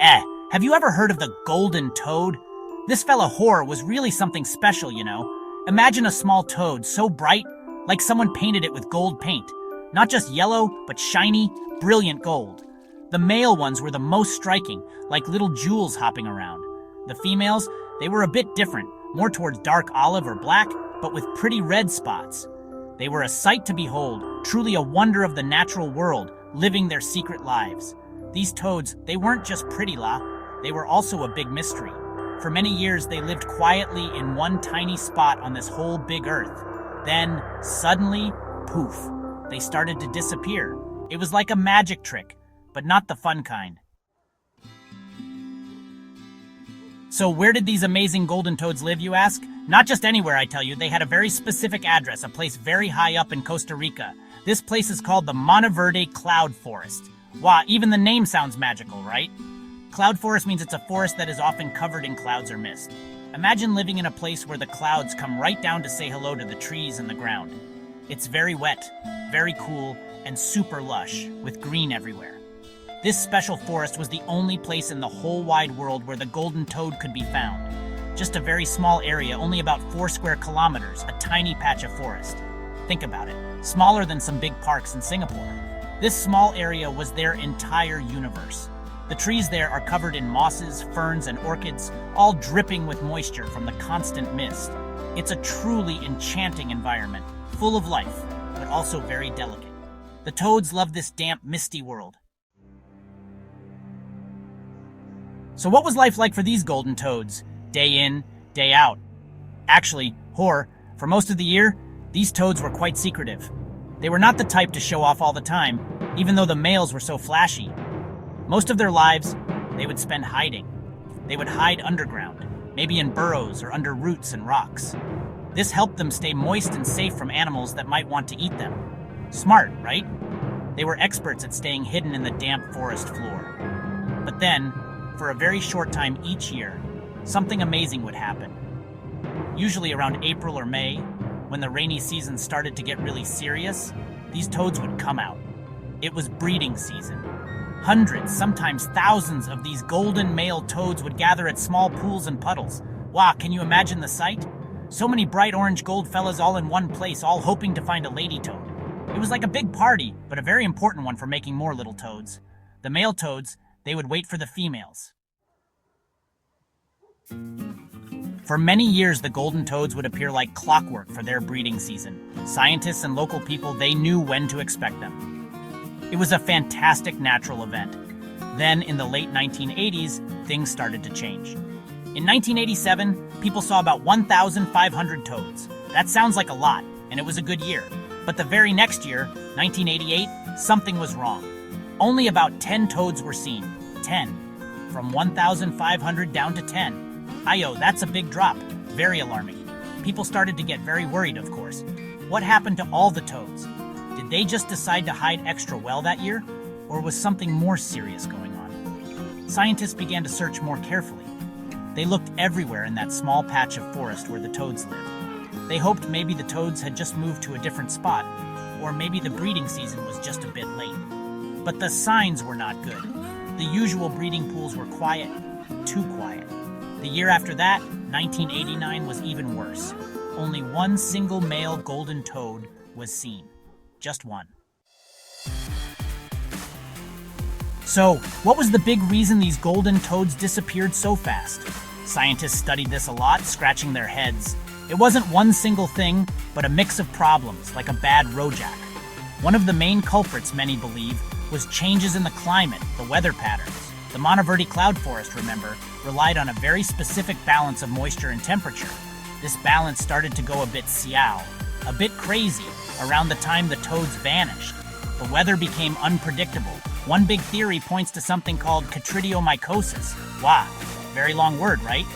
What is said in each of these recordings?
Have you ever heard of the golden toad? This fella Hoare was really something special, you know. Imagine a small toad so bright, like someone painted it with gold paint. Not just yellow, but shiny, brilliant gold. The male ones were the most striking, like little jewels hopping around. The females, they were a bit different, more towards dark olive or black, but with pretty red spots. They were a sight to behold, truly a wonder of the natural world, living their secret lives. These toads, they weren't just pretty, they were also a big mystery. For many years, they lived quietly in one tiny spot on this whole big earth. Then, suddenly, poof, they started to disappear. It was like a magic trick, but not the fun kind. So where did these amazing golden toads live, you ask? Not just anywhere, I tell you. They had a very specific address, a place very high up in Costa Rica. This place is called the Monteverde Cloud Forest. Wow, even the name sounds magical, right? Cloud forest means it's a forest that is often covered in clouds or mist. Imagine living in a place where the clouds come right down to say hello to the trees and the ground. It's very wet, very cool, and super lush, with green everywhere. This special forest was the only place in the whole wide world where the golden toad could be found. Just a very small area, only about 4 square kilometers, a tiny patch of forest. Think about it, smaller than some big parks in Singapore. This small area was their entire universe. The trees there are covered in mosses, ferns, and orchids, all dripping with moisture from the constant mist. It's a truly enchanting environment, full of life, but also very delicate. The toads love this damp, misty world. So what was life like for these golden toads? Day in, day out. Actually, Hoare, for most of the year, these toads were quite secretive. They were not the type to show off all the time, even though the males were so flashy. Most of their lives, they would spend hiding. They would hide underground, maybe in burrows or under roots and rocks. This helped them stay moist and safe from animals that might want to eat them. Smart, right? They were experts at staying hidden in the damp forest floor. But then, for a very short time each year, something amazing would happen. Usually around April or May, when the rainy season started to get really serious, these toads would come out. It was breeding season. Hundreds, sometimes thousands of these golden male toads would gather at small pools and puddles. Wow, can you imagine the sight? So many bright orange gold fellas all in one place, all hoping to find a lady toad. It was like a big party, but a very important one for making more little toads. The male toads, they would wait for the females. For many years, the golden toads would appear like clockwork for their breeding season. Scientists and local people, they knew when to expect them. It was a fantastic natural event. Then, in the late 1980s, things started to change. In 1987, people saw about 1,500 toads. That sounds like a lot, and it was a good year. But the very next year, 1988, something was wrong. Only about 10 toads were seen. 10. From 1,500 down to 10. Ayo, that's a big drop. Very alarming. People started to get very worried, of course. What happened to all the toads? Did they just decide to hide extra well that year? Or was something more serious going on? Scientists began to search more carefully. They looked everywhere in that small patch of forest where the toads lived. They hoped maybe the toads had just moved to a different spot, or maybe the breeding season was just a bit late. But the signs were not good. The usual breeding pools were quiet, too quiet. The year after that, 1989, was even worse. Only one single male golden toad was seen. Just one. So, what was the big reason these golden toads disappeared so fast? Scientists studied this a lot, scratching their heads. It wasn't one single thing, but a mix of problems, like a bad rojack. One of the main culprits, many believe, was changes in the climate, the weather patterns. The Monteverde cloud forest, remember, relied on a very specific balance of moisture and temperature. This balance started to go a bit siao, a bit crazy, around the time the toads vanished. The weather became unpredictable. One big theory points to something called chytridiomycosis. Wow, very long word, right?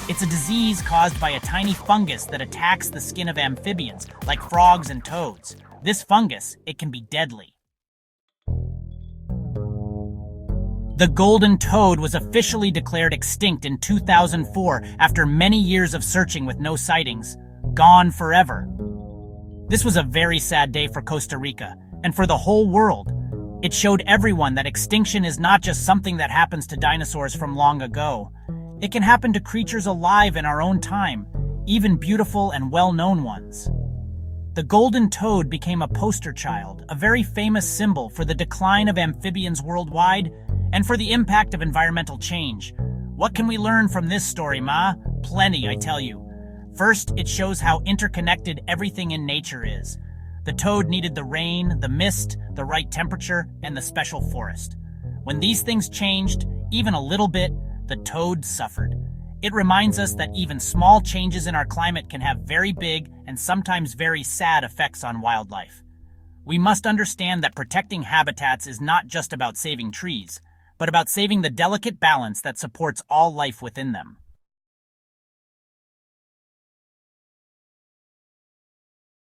It's a disease caused by a tiny fungus that attacks the skin of amphibians, like frogs and toads. This fungus, it can be deadly. The golden toad was officially declared extinct in 2004 after many years of searching with no sightings. Gone forever. This was a very sad day for Costa Rica, and for the whole world. It showed everyone that extinction is not just something that happens to dinosaurs from long ago. It can happen to creatures alive in our own time, even beautiful and well-known ones. The golden toad became a poster child, a very famous symbol for the decline of amphibians worldwide and for the impact of environmental change. What can we learn from this story, Ma? Plenty, I tell you. First, it shows how interconnected everything in nature is. The toad needed the rain, the mist, the right temperature, and the special forest. When these things changed, even a little bit, the toad suffered. It reminds us that even small changes in our climate can have very big and sometimes very sad effects on wildlife. We must understand that protecting habitats is not just about saving trees, but about saving the delicate balance that supports all life within them.